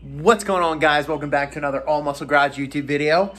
What's going on, guys? Welcome back to another All Muscle Garage YouTube video.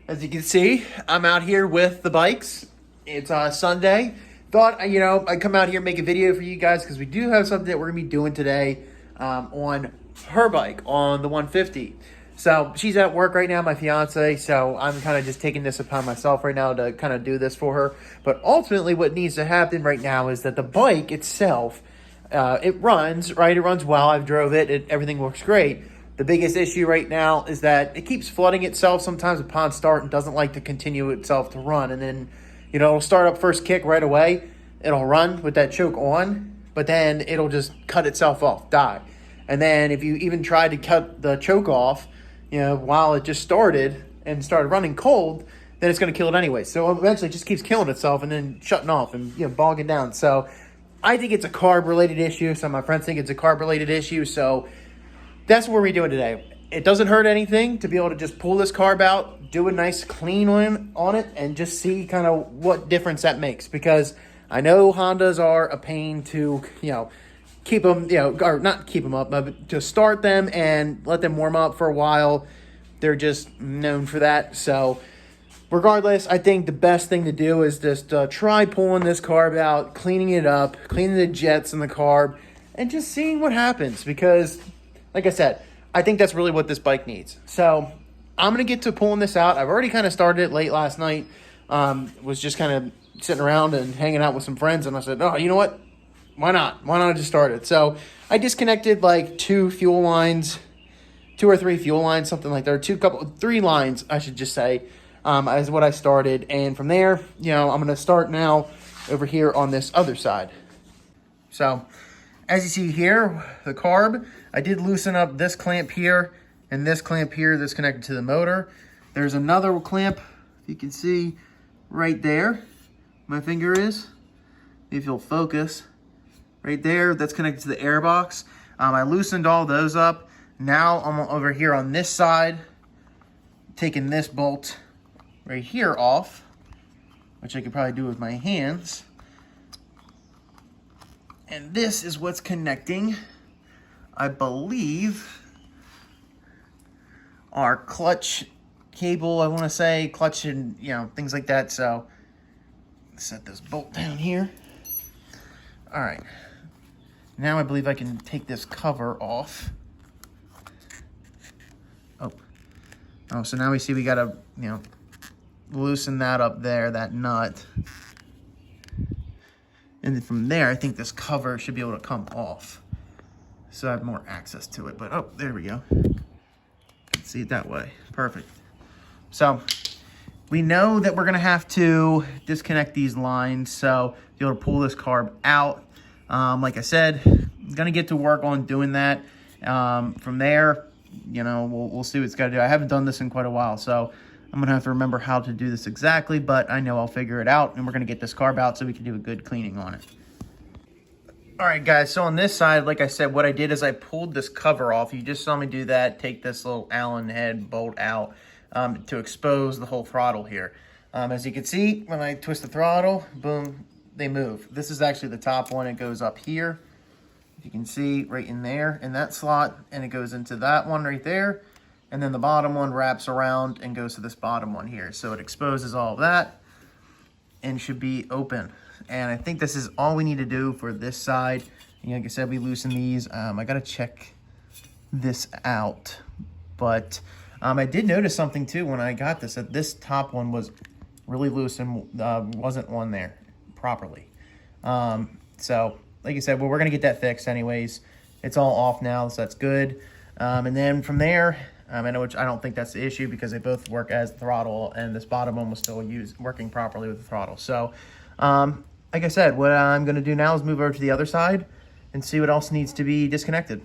As you can see, I'm out here with the bikes. It's Sunday. Thought, I'd come out here and make a video for you guys because we do have something that we're going to be doing today on her bike, on the 150. So she's at work right now, my fiance, so I'm kind of just taking this upon myself right now to kind of do this for her. But ultimately what needs to happen right now is that the bike itself, it runs, right? It runs well. I've drove it. Everything works great. The biggest issue right now is that it keeps flooding itself sometimes upon start and doesn't like to continue itself to run. And then, it'll start up first kick right away. It'll run with that choke on, but then it'll just cut itself off, die. And then if you even try to cut the choke off, while it just started and started running cold, then it's going to kill it anyway. So eventually it just keeps killing itself and then shutting off and, bogging down. So I think it's a carb-related issue. Some of my friends think it's a carb-related issue. So that's what we're doing today. It doesn't hurt anything to be able to just pull this carb out, do a nice clean one on it, and just see kind of what difference that makes. Because I know Hondas are a pain to, keep them, or not keep them up, but to start them and let them warm up for a while. They're just known for that. So regardless, I think the best thing to do is just try pulling this carb out, cleaning it up, cleaning the jets in the carb, and just seeing what happens. Because, like I said, I think that's really what this bike needs. So I'm going to get to pulling this out. I've already kind of started it late last night. Was just kind of sitting around and hanging out with some friends. And I said, oh, you know what? Why not? Why not just start it? So I disconnected like 2 or 3 fuel lines, something like that. 3 lines, I should just say, is what I started. And from there, I'm going to start now over here on this other side. So as you see here, the carb, I did loosen up this clamp here and this clamp here that's connected to the motor. There's another clamp, you can see right there, my finger is, if you'll focus, right there, that's connected to the air box. I loosened all those up. Now I'm over here on this side, taking this bolt right here off, which I could probably do with my hands. And this is what's connecting, I believe, our clutch cable, I want to say, clutch and, things like that. So set this bolt down here. All right. Now I believe I can take this cover off. Oh, so now we see we got to, loosen that up there, that nut. And then from there, I think this cover should be able to come off. So I have more access to it. But, oh, there we go. Let's see it that way. Perfect. So we know that we're going to have to disconnect these lines. So be able to pull this carb out. Like I said, I'm going to get to work on doing that. From there, we'll see what it's got to do. I haven't done this in quite a while, so I'm going to have to remember how to do this exactly, but I know I'll figure it out, and we're going to get this carb out so we can do a good cleaning on it. All right, guys, so on this side, like I said, what I did is I pulled this cover off. You just saw me do that, take this little Allen head bolt out to expose the whole throttle here. As you can see, when I twist the throttle, boom, they move. This is actually the top one. It goes up here. You can see right in there, in that slot, and it goes into that one right there. And then the bottom one wraps around and goes to this bottom one here. So it exposes all of that and should be open. And I think this is all we need to do for this side. And like I said, we loosen these. I got to check this out. But I did notice something too when I got this, that this top one was really loose and wasn't on there properly. So like I said, well, we're going to get that fixed anyways. It's all off now, so that's good. And then from there, I don't think that's the issue because they both work as the throttle, and this bottom one was still working properly with the throttle. So, like I said, what I'm going to do now is move over to the other side and see what else needs to be disconnected.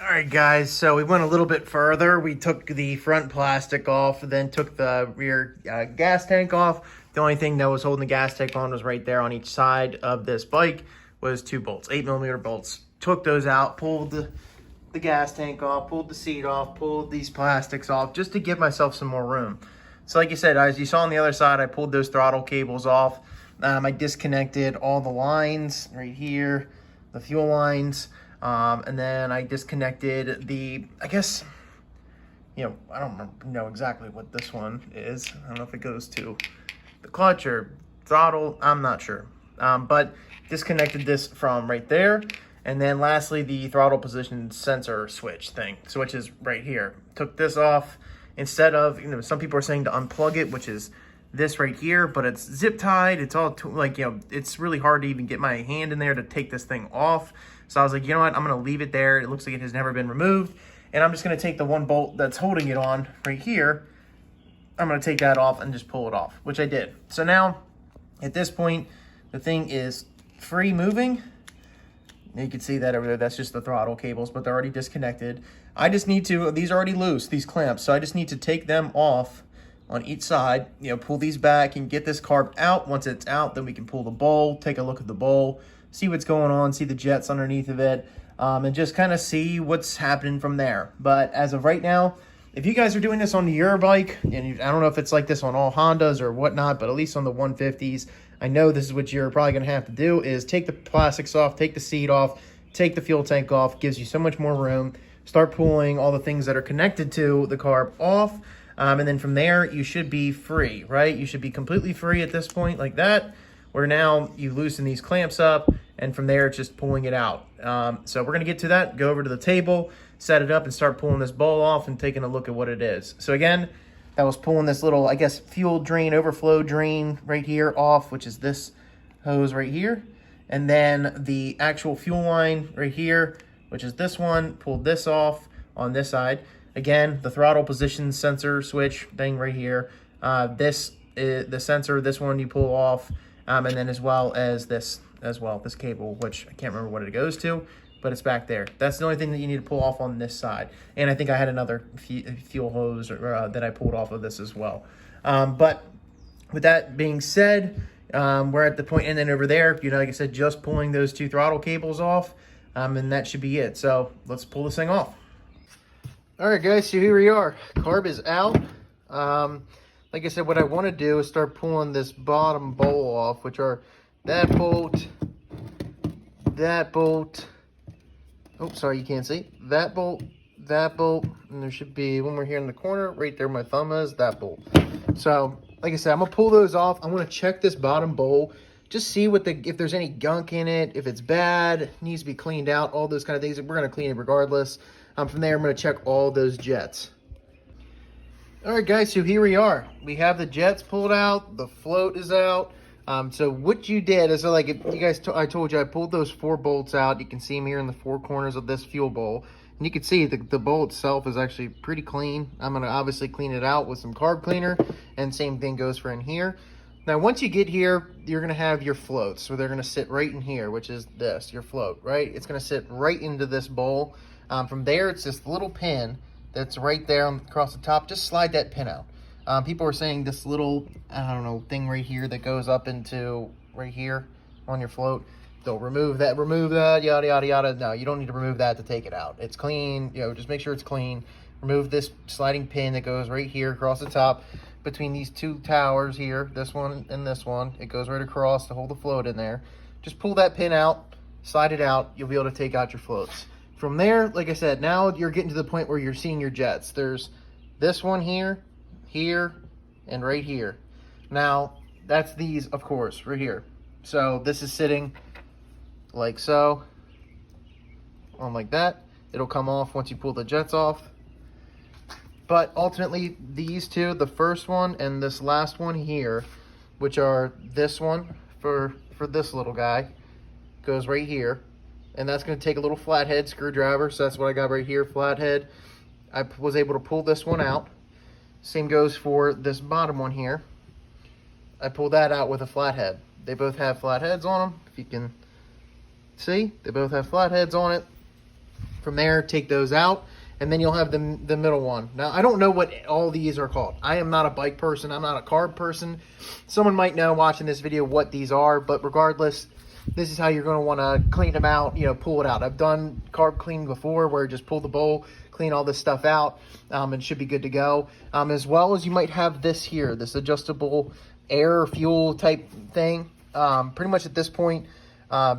All right, guys, so we went a little bit further. We took the front plastic off, then took the rear gas tank off. The only thing that was holding the gas tank on was right there on each side of this bike was 2 bolts, 8mm bolts. Took those out, pulled the gas tank off, pulled the seat off, pulled these plastics off just to give myself some more room. So like you said, as you saw on the other side, I pulled those throttle cables off. I disconnected all the lines right here, the fuel lines. And then I disconnected the, I guess, I don't know exactly what this one is. I don't know if it goes to the clutch or throttle. I'm not sure. But disconnected this from right there. And then lastly, the throttle position sensor switch is right here. Took this off instead of, some people are saying to unplug it, which is this right here, but it's zip tied. It's all it's really hard to even get my hand in there to take this thing off. So I was like, you know what? I'm going to leave it there. It looks like it has never been removed. And I'm just going to take the one bolt that's holding it on right here. I'm going to take that off and just pull it off, which I did. So now at this point, the thing is free moving. You can see that over there. That's just the throttle cables, but they're already disconnected. I just need to, these are already loose, these clamps. So I just need to take them off on each side, pull these back and get this carb out. Once it's out, then we can pull the bowl, take a look at the bowl, see what's going on, see the jets underneath of it, and just kind of see what's happening from there. But as of right now, if you guys are doing this on your bike, and I don't know if it's like this on all Hondas or whatnot, but at least on the 150s, I know this is what you're probably going to have to do, is take the plastics off, take the seat off, take the fuel tank off. Gives you so much more room. Start pulling all the things that are connected to the carb off. And then from there, you should be free, right? You should be completely free at this point like that, where now you loosen these clamps up, and from there, it's just pulling it out. So we're going to get to that, go over to the table, set it up, and start pulling this bowl off and taking a look at what it is. So again, that was pulling this little, I guess, fuel drain, overflow drain right here off, which is this hose right here. And then the actual fuel line right here, which is this one, pulled this off on this side. Again, the throttle position sensor switch thing right here. This is the sensor, this one you pull off, and then as well as this cable, which I can't remember what it goes to, but it's back there. That's the only thing that you need to pull off on this side. And I think I had another fuel hose that I pulled off of this as well. But with that being said, we're at the point, and then over there, like I said, just pulling those two throttle cables off, and that should be it. So let's pull this thing off. All right, guys, so here we are. Carb is out. Like I said, what I want to do is start pulling this bottom bowl off, which are that bolt, oh, sorry, you can't see, that bolt, and there should be one more here in the corner, right there my thumb is, that bolt. So, like I said, I'm going to pull those off. I'm going to check this bottom bowl, just see if there's any gunk in it, if it's bad, needs to be cleaned out, all those kind of things. We're going to clean it regardless. From there, I'm going to check all those jets. All right, guys, so here we are. We have the jets pulled out, the float is out. So what you did is, like, if you guys, I told you I pulled those 4 bolts out. You can see them here in the 4 corners of this fuel bowl. And you can see the bowl itself is actually pretty clean. I'm going to obviously clean it out with some carb cleaner. And same thing goes for in here. Now, once you get here, you're going to have your floats. So they're going to sit right in here, which is this, your float, right? It's going to sit right into this bowl. From there, it's this little pin that's right there across the top. Just slide that pin out. People are saying this little, I don't know, thing right here that goes up into right here on your float. They'll remove that, yada, yada, yada. No, you don't need to remove that to take it out. It's clean, just make sure it's clean. Remove this sliding pin that goes right here across the top between these 2 towers here, this one and this one. It goes right across to hold the float in there. Just pull that pin out, slide it out. You'll be able to take out your floats. From there, like I said, now you're getting to the point where you're seeing your jets. There's this one here, and right here. Now, that's these, of course, right here. So this is sitting like so, on like that. It'll come off once you pull the jets off. But ultimately, these two, the first one and this last one here, which are this one for this little guy, goes right here. And that's going to take a little flathead screwdriver. So that's what I got right here, flathead. I was able to pull this one out. Same goes for this bottom one here. I pulled that out with a flathead. They both have flatheads on them. If you can see, they both have flatheads on it. From there, take those out. And then you'll have the middle one. Now, I don't know what all these are called. I am not a bike person. I'm not a carb person. Someone might know watching this video what these are. But regardless, this is how you're going to want to clean them out, pull it out. I've done carb clean before where you just pull the bowl, clean all this stuff out, and should be good to go. As well as you might have this here, this adjustable air fuel type thing. Pretty much at this point,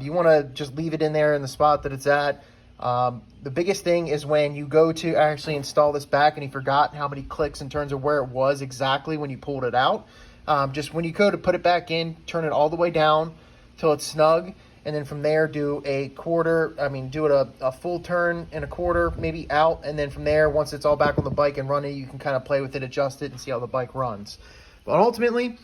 you want to just leave it in there in the spot that it's at. The biggest thing is when you go to actually install this back and you forgot how many clicks in terms of where it was exactly when you pulled it out. Just when you go to put it back in, turn it all the way down till it's snug, and then from there do a quarter, do it a full turn and a quarter, maybe out, and then from there, once it's all back on the bike and running, you can kind of play with it, adjust it, and see how the bike runs. But ultimately,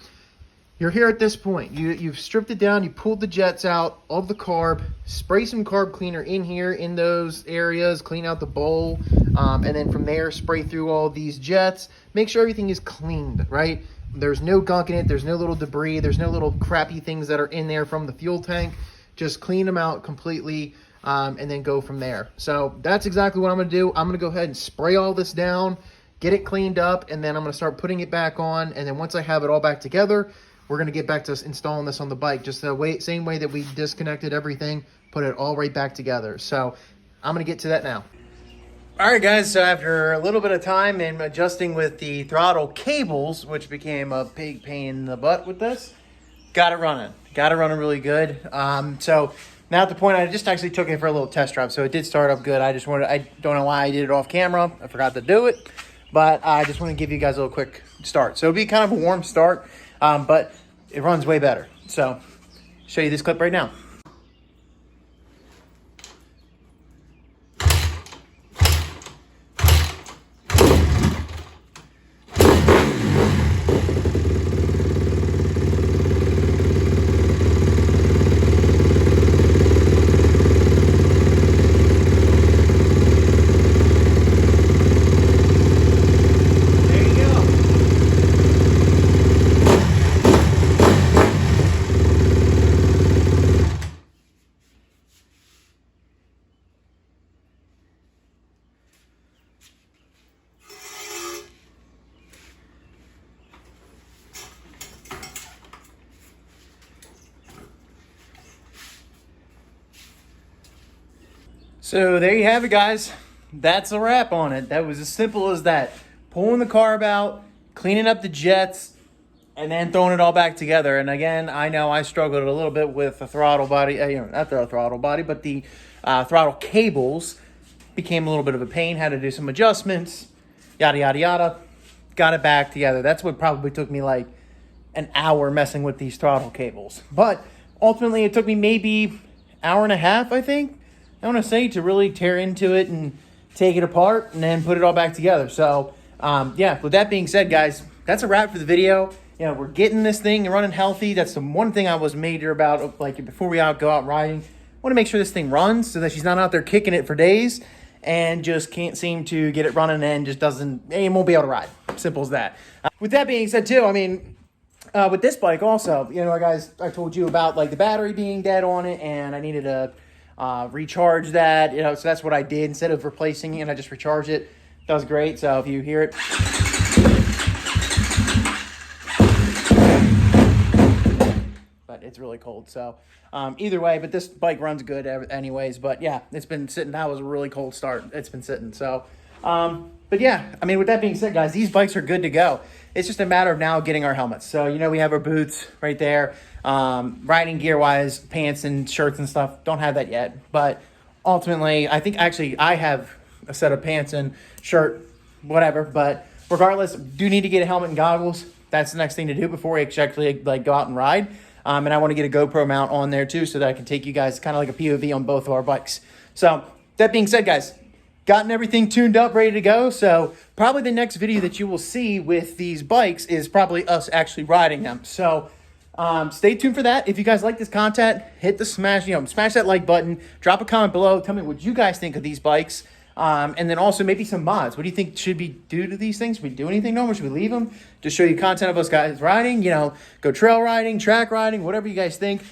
you're here at this point. You've stripped it down, you pulled the jets out of the carb, spray some carb cleaner in here, in those areas, clean out the bowl, and then from there, spray through all these jets. Make sure everything is cleaned, right? There's no gunk in it, there's no little debris, there's no little crappy things that are in there from the fuel tank. Just clean them out completely, and then go from there. So that's exactly what I'm gonna do. I'm gonna go ahead and spray all this down, get it cleaned up, and then I'm gonna start putting it back on, and then once I have it all back together, we're going to get back to installing this on the bike, just the same way that we disconnected everything, put it all right back together. So I'm going to get to that now. All right, guys, so after a little bit of time and adjusting with the throttle cables, which became a big pain in the butt with this, got it running really good. So now at the point, I just actually took it for a little test drive, so it did start up good. I don't know why I did it off camera. I forgot to do it, but I just want to give you guys a little quick start. So it'll be kind of a warm start. But it runs way better. So, show you this clip right now. So there you have it, guys. That's a wrap on it. That was as simple as that. Pulling the carb out, cleaning up the jets, and then throwing it all back together. And again, I know I struggled a little bit with the throttle body, not the throttle body, but the throttle cables became a little bit of a pain. Had to do some adjustments, yada, yada, yada. Got it back together. That's what probably took me like an hour messing with these throttle cables. But ultimately, it took me maybe an hour and a half, I think, I want to say, to really tear into it and take it apart and then put it all back together. So, yeah, with that being said, guys, that's a wrap for the video. You know, we're getting this thing running healthy. That's the one thing I was major about, like, before we go out riding. I want to make sure this thing runs so that she's not out there kicking it for days and just can't seem to get it running and just won't be able to ride. Simple as that. With that being said, too, with this bike also, guys, I told you about, like, the battery being dead on it, and I needed to recharge that, so that's what I did. Instead of replacing it, I just recharged it. That was great. So if you hear it, but it's really cold. So either way, but this bike runs good anyways. But yeah, it's been sitting. That was a really cold start. It's been sitting. So but yeah, with that being said, guys, these bikes are good to go. It's just a matter of now getting our helmets. So we have our boots right there. Riding gear wise, pants and shirts and stuff, don't have that yet. But ultimately, I think actually I have a set of pants and shirt, whatever. But regardless, do need to get a helmet and goggles. That's the next thing to do before we actually go out and ride. And I want to get a GoPro mount on there too, so that I can take you guys kind of like a POV on both of our bikes. So that being said, guys, gotten everything tuned up, ready to go. So probably the next video that you will see with these bikes is probably us actually riding them. So stay tuned for that. If you guys like this content, hit the smash that like button, drop a comment below, tell me what you guys think of these bikes, and then also maybe some mods. What do you think should we do to these things? Should we do anything normal? Should we leave them? Just show you content of us guys riding, go trail riding, track riding, whatever you guys think.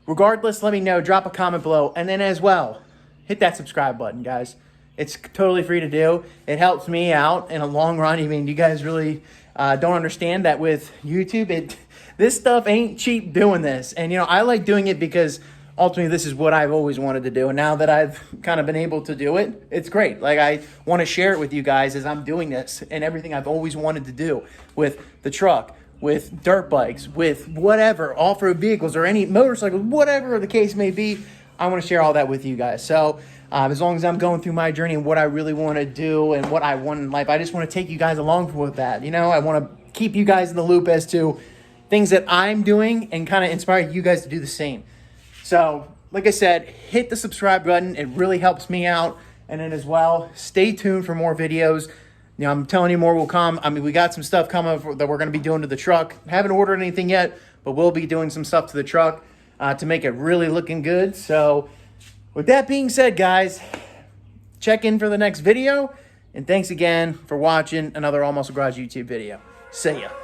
Regardless, let me know, drop a comment below, and then as well, hit that subscribe button, guys. It's totally free to do. It helps me out in a long run. You guys really don't understand that with YouTube, this stuff ain't cheap doing this. And, I like doing it because ultimately this is what I've always wanted to do. And now that I've kind of been able to do it, it's great. Like, I want to share it with you guys as I'm doing this and everything I've always wanted to do with the truck, with dirt bikes, with whatever, off-road vehicles or any motorcycles, whatever the case may be. I want to share all that with you guys. So As long as I'm going through my journey and what I really want to do and what I want in life, I just want to take you guys along with that. You know, I want to keep you guys in the loop as to things that I'm doing and kind of inspire you guys to do the same. So, like I said, hit the subscribe button. It really helps me out. And then as well, stay tuned for more videos. You know, I'm telling you more will come. I mean, we got some stuff coming that we're going to be doing to the truck. Haven't ordered anything yet, but we'll be doing some stuff to the truck to make it really looking good. So, with that being said, guys, check in for the next video. And thanks again for watching another Almost a Garage YouTube video. See ya.